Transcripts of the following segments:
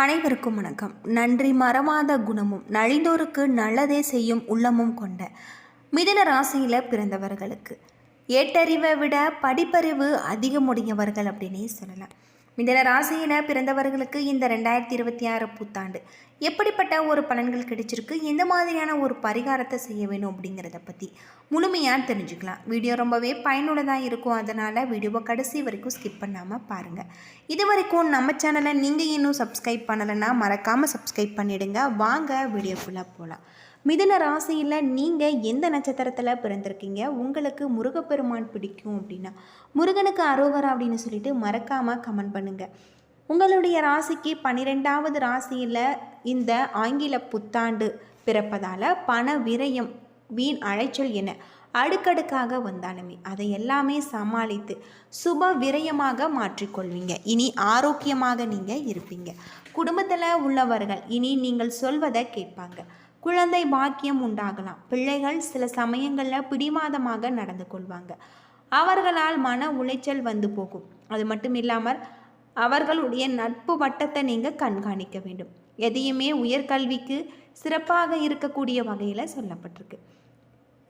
அனைவருக்கும் வணக்கம். நன்றி மறவாத குணமும் நலிந்தோருக்கு நல்லதே செய்யும் உள்ளமும் கொண்ட மிதுன ராசியில் பிறந்தவர்களுக்கு ஏட்டறிவை விட படிப்பறிவு அதிகமுடையவர்கள் அப்படின்னே சொல்லலாம். மிதுன ராசியில் பிறந்தவர்களுக்கு இந்த 2026 புத்தாண்டு எப்படிப்பட்ட ஒரு பலன்கள் கிடைச்சிருக்கு, எந்த மாதிரியான ஒரு பரிகாரத்தை செய்ய வேணும் அப்படிங்கிறத பற்றி முழுமையாக தெரிஞ்சுக்கலாம். வீடியோ ரொம்பவே பயனுள்ளதாக இருக்கும். அதனால் வீடியோவை கடைசி வரைக்கும் ஸ்கிப் பண்ணாமல் பாருங்கள். இது வரைக்கும் நம்ம சேனலை நீங்கள் இன்னும் சப்ஸ்கிரைப் பண்ணலைன்னா மறக்காமல் சப்ஸ்கிரைப் பண்ணிவிடுங்க. வாங்க வீடியோக்குள்ளே போகலாம். மிதுன ராசியில் நீங்கள் எந்த நட்சத்திரத்தில் பிறந்திருக்கீங்க, உங்களுக்கு முருகப்பெருமான் பிடிக்கும் அப்படின்னா முருகனுக்கு அரோகரா அப்படின்னு சொல்லிட்டு மறக்காமல் கமெண்ட் பண்ணுங்கள். உங்களுடைய ராசிக்கு 12வது ராசியில் இந்த ஆங்கில புத்தாண்டு பிறப்பதால் பண விரயம், வீண் அலைச்சல் என அடுக்கடுக்காக வந்தாலுமே அதை எல்லாமே சமாளித்து சுப விரயமாக மாற்றிக்கொள்வீங்க. இனி ஆரோக்கியமாக நீங்கள் இருப்பீங்க. குடும்பத்தில் உள்ளவர்கள் இனி நீங்கள் சொல்வதை கேட்பாங்க. குழந்தை பாக்கியம் உண்டாகலாம். பிள்ளைகள் சில சமயங்களில் பிடிவாதமாக நடந்து கொள்வாங்க. அவர்களால் மன உளைச்சல் வந்து போகும். அது மட்டும் இல்லாமல் அவர்களுடைய நட்பு வட்டத்தை நீங்கள் கண்காணிக்க வேண்டும். எதையுமே உயர்கல்விக்கு சிறப்பாக இருக்கக்கூடிய வகையில் சொல்லப்பட்டிருக்கு.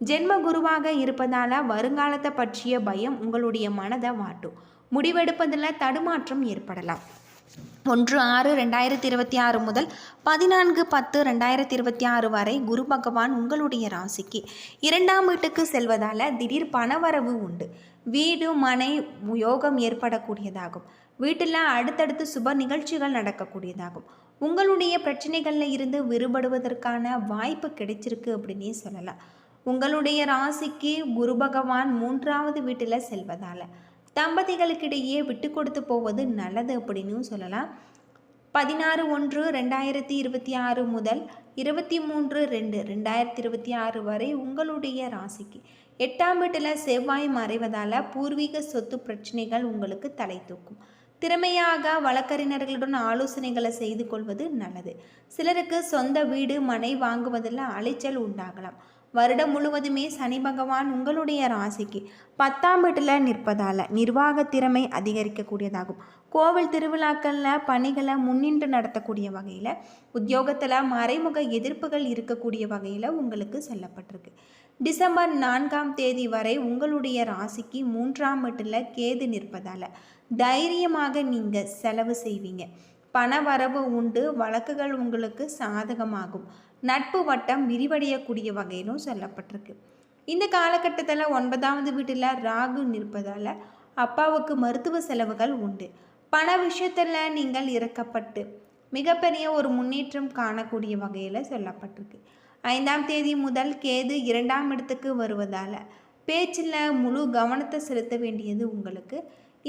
ஜென்ம குருவாக இருப்பதால் வருங்காலத்தை பற்றிய பயம் உங்களுடைய மனதை வாட்டும். முடிவெடுப்பதில் தடுமாற்றம் ஏற்படலாம். 1/6/2026 முதல் 14/10/2026 வரை குரு பகவான் உங்களுடைய ராசிக்கு 2ஆம் வீட்டுக்கு செல்வதால் திடீர் பணவரவு உண்டு. வீடு மனை யோகம் ஏற்படக்கூடியதாகும். வீட்டில் அடுத்தடுத்து சுப நிகழ்ச்சிகள் நடக்கக்கூடியதாகும். உங்களுடைய பிரச்சனைகளில் இருந்து விடுபடுவதற்கான வாய்ப்பு கிடைச்சிருக்கு அப்படின்னே சொல்லலாம். உங்களுடைய ராசிக்கு குரு பகவான் 3ஆவது வீட்டில் செல்வதால் தம்பதிகளுக்கிடையே விட்டு கொடுத்து போவது நல்லது அப்படின்னு சொல்லலாம். 16/1/2026 முதல் 23/2/2026 வரை உங்களுடைய ராசிக்கு 8ஆம் வீட்டில் செவ்வாய் மறைவதால் பூர்வீக சொத்து பிரச்சனைகள் உங்களுக்கு தலை தூக்கும். திறமையாக வழக்கறிஞர்களுடன் ஆலோசனைகளை செய்து கொள்வது நல்லது. சிலருக்கு சொந்த வீடு மனை வாங்குவதில் அலைச்சல் உண்டாகலாம். வருடம் முழுவதுமே சனி பகவான் உங்களுடைய ராசிக்கு 10ஆம் வீட்டில் நிற்பதால் நிர்வாக திறமை அதிகரிக்கக்கூடியதாகும். கோவில் திருவிழாக்களில் பணிகளை முன்னின்று நடத்தக்கூடிய வகையில், உத்தியோகத்தில் மறைமுக எதிர்ப்புகள் இருக்கக்கூடிய வகையில் உங்களுக்கு சொல்லப்பட்டிருக்கு. டிசம்பர் 4ஆம் தேதி வரை உங்களுடைய ராசிக்கு 3ஆம் வீட்டில் கேது நிற்பதால் தைரியமாக நீங்கள் செலவு செய்வீங்க. பண வரவு உண்டு. வழக்குகள் உங்களுக்கு சாதகமாகும். நட்பு வட்டம் விரிவடையக்கூடிய வகையிலும் சொல்லப்பட்டிருக்கு. இந்த காலகட்டத்தில் 9ஆவது வீட்டில் ராகு நிற்பதால் அப்பாவுக்கு மருத்துவ செலவுகள் உண்டு. பண விஷயத்தில் நீங்கள் இறக்கப்பட்டு மிகப்பெரிய ஒரு முன்னேற்றம் காணக்கூடிய வகையில் சொல்லப்பட்டிருக்கு. 5ஆம் தேதி முதல் கேது 2ஆம் இடத்துக்கு வருவதால் பேச்சில் முழு கவனத்தை செலுத்த வேண்டியது உங்களுக்கு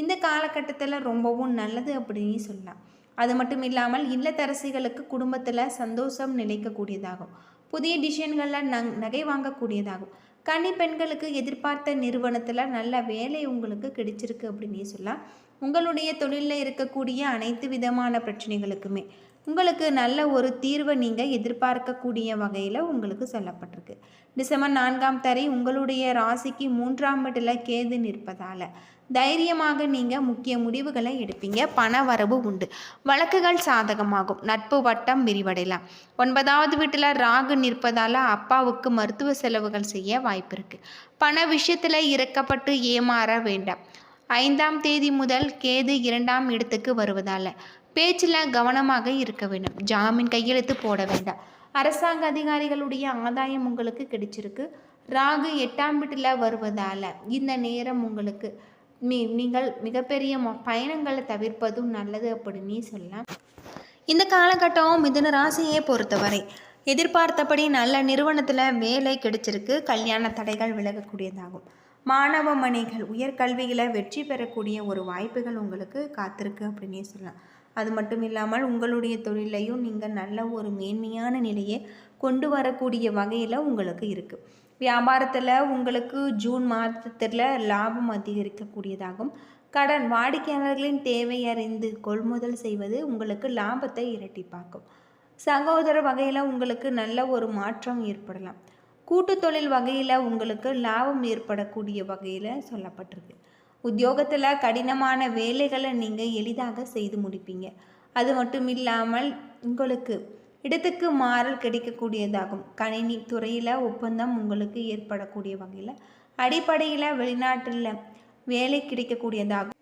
இந்த காலகட்டத்தில் ரொம்பவும் நல்லது அப்படின்னு சொல்லலாம். அது மட்டும் இல்லாமல் இல்லத்தரசிகளுக்கு குடும்பத்தில் சந்தோஷம் நிலைக்கக்கூடியதாகும். புதிய டிசைன்களில் நகை வாங்கக்கூடியதாகும். கன்னி பெண்களுக்கு எதிர்பார்த்த நிறுவனத்தில் நல்ல வேலை உங்களுக்கு கிடைச்சிருக்கு அப்படின்னு சொல்லலாம். உங்களுடைய தொழிலில் இருக்கக்கூடிய அனைத்து விதமான பிரச்சனைகளுக்குமே உங்களுக்கு நல்ல ஒரு தீர்வை நீங்கள் எதிர்பார்க்கக்கூடிய வகையில் உங்களுக்கு சொல்லப்பட்டிருக்கு. டிசம்பர் 4ஆம் தேதி உங்களுடைய ராசிக்கு 3ஆம் வீட்டில் கேது நிற்பதால் தைரியமாக நீங்கள் முக்கிய முடிவுகளை எடுப்பீங்க. பண வரவு உண்டு. வழக்குகள் சாதகமாகும். நட்பு வட்டம் விரிவடையலாம். 9ஆவது வீட்டில் ராகு நிற்பதால் அப்பாவுக்கு மருத்துவ செலவுகள் செய்ய வாய்ப்பு இருக்குது. பண விஷயத்தில் இறக்கப்பட்டு ஏமாற வேண்டாம். 5ஆம் தேதி முதல் கேது 2ஆம் இடத்துக்கு வருவதால் பேச்சில் கவனமாக இருக்க வேண்டும். ஜாமீன் கையெழுத்து போட வேண்டாம். அரசாங்க அதிகாரிகளுடைய ஆதாயம் உங்களுக்கு கிடைச்சிருக்கு. ராகு 8ஆம் வீட்டில் வருவதால் இந்த நேரம் உங்களுக்கு நீங்கள் மிகப்பெரிய பயணங்களை தவிர்ப்பதும் நல்லது அப்படின்னு சொல்லலாம். இந்த காலகட்டம் மிதுன ராசியை பொறுத்தவரை எதிர்பார்த்தபடி நல்ல நிறுவனத்தில் வேலை கிடைச்சிருக்கு. கல்யாண தடைகள் விலகக்கூடியதாகும். மாணவ மணிகள் உயர்கல்வியில் வெற்றி பெறக்கூடிய ஒரு வாய்ப்புகள் உங்களுக்கு காத்திருக்கு அப்படின்னே சொல்லலாம். அது மட்டும் இல்லாமல் உங்களுடைய தொழிலையும் நீங்கள் நல்ல ஒரு மேன்மையான நிலையை கொண்டு வரக்கூடிய வகையில் உங்களுக்கு இருக்குது. வியாபாரத்தில் உங்களுக்கு ஜூன் மாதத்தில் லாபம் அதிகரிக்கக்கூடியதாகும். கடன் வாடிக்கையாளர்களின் தேவை அறிந்து கொள்முதல் செய்வது உங்களுக்கு லாபத்தை இரட்டிப்பாக்கும். சகோதர வகையில் உங்களுக்கு நல்ல ஒரு மாற்றம் ஏற்படலாம். கூட்டு தொழில் வகையில் உங்களுக்கு லாபம் ஏற்படக்கூடிய வகையில் சொல்லப்பட்டிருக்கு. உத்தியோகத்தில் கடினமான வேலைகளை நீங்கள் எளிதாக செய்து முடிப்பீங்க. அது மட்டும் இல்லாமல் உங்களுக்கு இடத்துக்கு மாறல் கிடைக்கக்கூடியதாகும். கணினி துறையில் ஒப்பந்தம் உங்களுக்கு ஏற்படக்கூடிய வகையில், அடிப்படையில் வெளிநாட்டில் வேலை கிடைக்கக்கூடியதாகும்.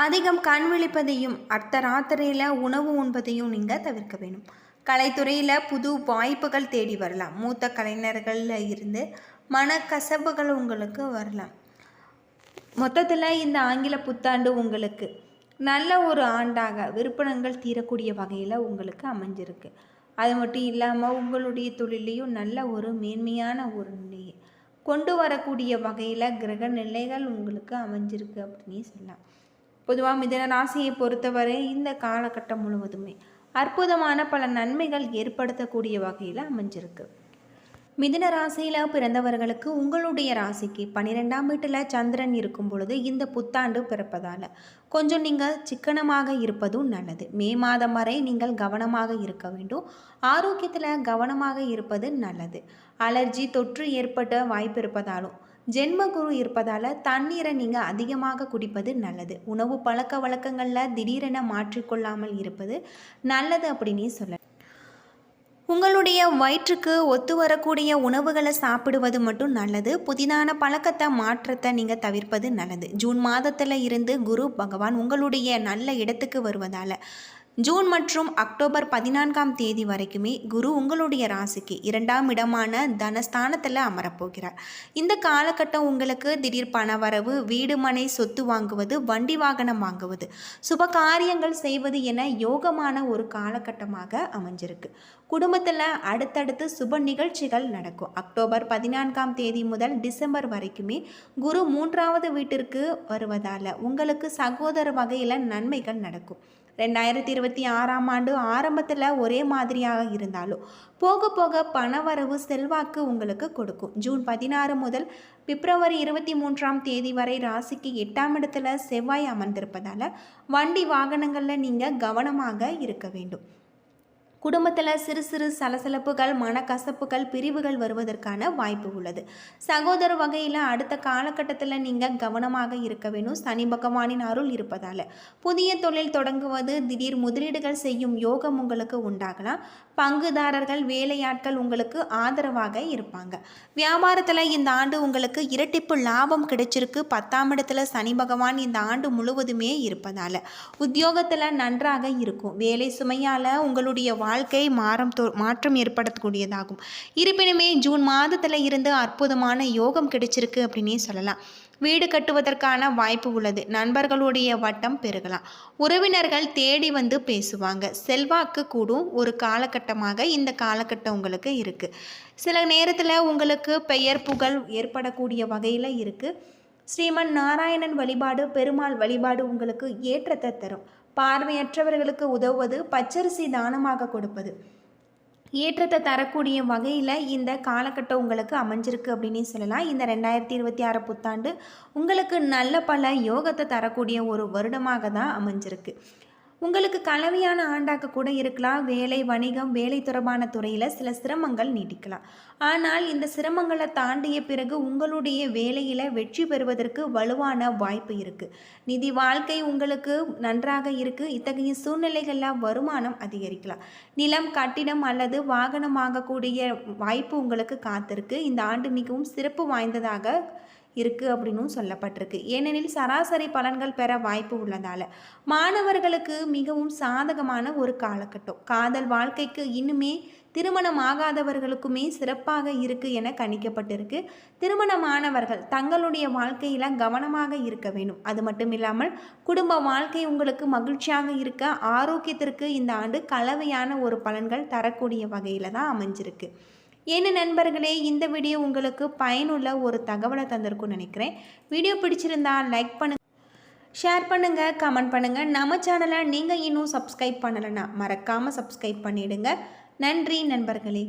அதிகம் கண் விழிப்பதையும் அர்த்தராத்திரியில் உணவு உண்பதையும் நீங்கள் தவிர்க்க வேணும். கலைத்துறையில் புது வாய்ப்புகள் தேடி வரலாம். மூத்த கலைஞர்களில் இருந்து மனக்கசப்புகள் உங்களுக்கு வரலாம். மொத்தத்தில் இந்த ஆங்கில புத்தாண்டு உங்களுக்கு நல்ல ஒரு ஆண்டாக விற்பனைகள் தீரக்கூடிய வகையில் உங்களுக்கு அமைஞ்சிருக்கு. அது மட்டும் இல்லாமல் உங்களுடைய தொழிலையும் நல்ல ஒரு மேன்மையான ஒரு நிலையை கொண்டு வரக்கூடிய வகையில் கிரக நிலைகள் உங்களுக்கு அமைஞ்சிருக்கு அப்படின்னு சொல்லலாம். பொதுவாக மிதுன ராசியை பொறுத்தவரை இந்த காலகட்டம் முழுவதுமே அற்புதமான பல நன்மைகள் ஏற்படுத்தக்கூடிய வகையில் அமைஞ்சிருக்கு. மிதுன ராசியில் பிறந்தவர்களுக்கு உங்களுடைய ராசிக்கு 12ஆம் வீட்டில் சந்திரன் இருக்கும் பொழுது இந்த புத்தாண்டு பிறப்பதால் கொஞ்சம் நீங்கள் சிக்கனமாக இருப்பதும் நல்லது. மே மாதம் வரை நீங்கள் கவனமாக இருக்க வேண்டும். ஆரோக்கியத்தில் கவனமாக இருப்பது நல்லது. அலர்ஜி தொற்று ஏற்பட்ட வாய்ப்பு இருப்பதாலும் ஜென்மகுரு இருப்பதால் தண்ணீரை நீங்கள் அதிகமாக குடிப்பது நல்லது. உணவு பழக்க வழக்கங்களில் திடீரென மாற்றிக்கொள்ளாமல் இருப்பது நல்லது அப்படின்னு சொல்லலாம். உங்களுடைய வயிற்றுக்கு ஒத்து வரக்கூடிய உணவுகளை சாப்பிடுவது மட்டும் நல்லது. புதிதான பழக்கத்தை மாற்றத்தை நீங்கள் தவிர்ப்பது நல்லது. ஜூன் மாதத்தில் இருந்து குரு பகவான் உங்களுடைய நல்ல இடத்துக்கு வருவதால் ஜூன் மற்றும் அக்டோபர் 14ஆம் தேதி வரைக்குமே குரு உங்களுடைய ராசிக்கு 2ஆம் இடமான தனஸ்தானத்தில் அமரப்போகிறார். இந்த காலகட்டம் உங்களுக்கு திடீர் பணவரவு, வீடு மனை சொத்து வாங்குவது, வண்டி வாகனம் வாங்குவது, சுப காரியங்கள் செய்வது என யோகமான ஒரு காலகட்டமாக அமைஞ்சிருக்கு. குடும்பத்தில் அடுத்தடுத்து சுப நிகழ்ச்சிகள் நடக்கும். அக்டோபர் 14ஆம் தேதி முதல் டிசம்பர் வரைக்குமே குரு 3ஆவது வீட்டிற்கு வருவதால் உங்களுக்கு சகோதர வகையில் நன்மைகள் நடக்கும். 2026ஆம் ஆண்டு ஆரம்பத்தில் ஒரே மாதிரியாக இருந்தாலும் போக போக பணவரவு செல்வாக்கு உங்களுக்கு கொடுக்கும். ஜூன் 16 முதல் பிப்ரவரி 23ஆம் தேதி வரை ராசிக்கு 8ஆம் இடத்துல செவ்வாய் அமர்ந்திருப்பதால் வண்டி வாகனங்களில் நீங்கள் கவனமாக இருக்க வேண்டும். குடும்பத்தில் சிறு சிறு சலசலப்புகள், மனக்கசப்புகள், பிரிவுகள் வருவதற்கான வாய்ப்பு உள்ளது. சகோதர வகையில் அடுத்த காலகட்டத்தில் நீங்கள் கவனமாக இருக்க வேணும். சனி பகவானின் அருள் இருப்பதால் புதிய தொழில் தொடங்குவது, திடீர் முதலீடுகள் செய்யும் யோகம் உங்களுக்கு உண்டாகலாம். பங்குதாரர்கள், வேலையாட்கள் உங்களுக்கு ஆதரவாக இருப்பாங்க. வியாபாரத்தில் இந்த ஆண்டு உங்களுக்கு இரட்டிப்பு லாபம் கிடைச்சிருக்கு. 10ஆம் இடத்துல சனி பகவான் இந்த ஆண்டு முழுவதுமே இருப்பதால் உத்தியோகத்தில் நன்றாக இருக்கும். வேலை சுமையால் உங்களுடைய வாழ்க்கை மாற்றம் ஏற்படக்கூடியதாகும். இருப்பினுமே ஜூன் மாதத்தில் இருந்து அற்புதமான யோகம் கிடைச்சிருக்கு அப்படின்னே சொல்லலாம். வீடு கட்டுவதற்கான வாய்ப்பு உள்ளது. நண்பர்களுடைய வட்டம் பெருகலாம். உறவினர்கள் தேடி வந்து பேசுவாங்க. செல்வாக்கு கூடும் ஒரு காலகட்டமாக இந்த காலகட்டம் உங்களுக்கு இருக்குது. சில நேரத்தில் உங்களுக்கு பெயர் புகழ் ஏற்படக்கூடிய வகையில் இருக்குது. ஸ்ரீமன் நாராயணன் வழிபாடு, பெருமாள் வழிபாடு உங்களுக்கு ஏற்றத்தை தரும். பார்வையற்றவர்களுக்கு உதவுவது, பச்சரிசி தானமாக கொடுப்பது ஏற்றத்தை தரக்கூடிய வகையில் இந்த காலகட்டம் உங்களுக்கு அமைஞ்சிருக்கு அப்படின்னு சொல்லலாம். இந்த 2026 புத்தாண்டு உங்களுக்கு நல்ல பல யோகத்தை தரக்கூடிய ஒரு வருடமாக தான் அமைஞ்சிருக்கு. உங்களுக்கு கலவையான ஆண்டாக கூட இருக்கலாம். வேலை, வணிகம், வேலை தொடர்பான துறையில் சில சிரமங்கள் நீடிக்கலாம். ஆனால் இந்த சிரமங்களை தாண்டிய பிறகு உங்களுடைய வேலையில் வெற்றி பெறுவதற்கு வலுவான வாய்ப்பு இருக்குது. நிதி வாழ்க்கை உங்களுக்கு நன்றாக இருக்குது. இத்தகைய சூழ்நிலைகளில் வருமானம் அதிகரிக்கலாம். நிலம், கட்டிடம் அல்லது வாகனம் வாங்கக்கூடிய வாய்ப்பு உங்களுக்கு காத்திருக்கு. இந்த ஆண்டு மிகவும் சிறப்பு வாய்ந்ததாக இருக்குது அப்படின்னும் சொல்லப்பட்டிருக்கு. ஏனெனில் சராசரி பலன்கள் பெற வாய்ப்பு உள்ளதால் மாணவர்களுக்கு மிகவும் சாதகமான ஒரு காலகட்டம். காதல் வாழ்க்கைக்கு இன்னுமே திருமணம் ஆகாதவர்களுக்குமே சிறப்பாக இருக்குது என கணிக்கப்பட்டிருக்கு. திருமணமானவர்கள் தங்களுடைய வாழ்க்கையில் கவனமாக இருக்க வேண்டும். அது மட்டும் இல்லாமல் குடும்ப வாழ்க்கை உங்களுக்கு மகிழ்ச்சியாக இருக்க, ஆரோக்கியத்திற்கு இந்த ஆண்டு கலவையான ஒரு பலன்கள் தரக்கூடிய வகையில் தான் அமைஞ்சிருக்கு. என்ன நண்பர்களே, இந்த வீடியோ உங்களுக்கு பயனுள்ள ஒரு தகவலை தந்திருக்கும்னு நினைக்கிறேன். வீடியோ பிடிச்சிருந்தா லைக் பண்ணுங்கள், ஷேர் பண்ணுங்கள், கமெண்ட் பண்ணுங்கள். நம்ம சேனலை நீங்கள் இன்னும் சப்ஸ்கிரைப் பண்ணலைன்னா மறக்காமல் சப்ஸ்கிரைப் பண்ணிவிடுங்க. நன்றி நண்பர்களே.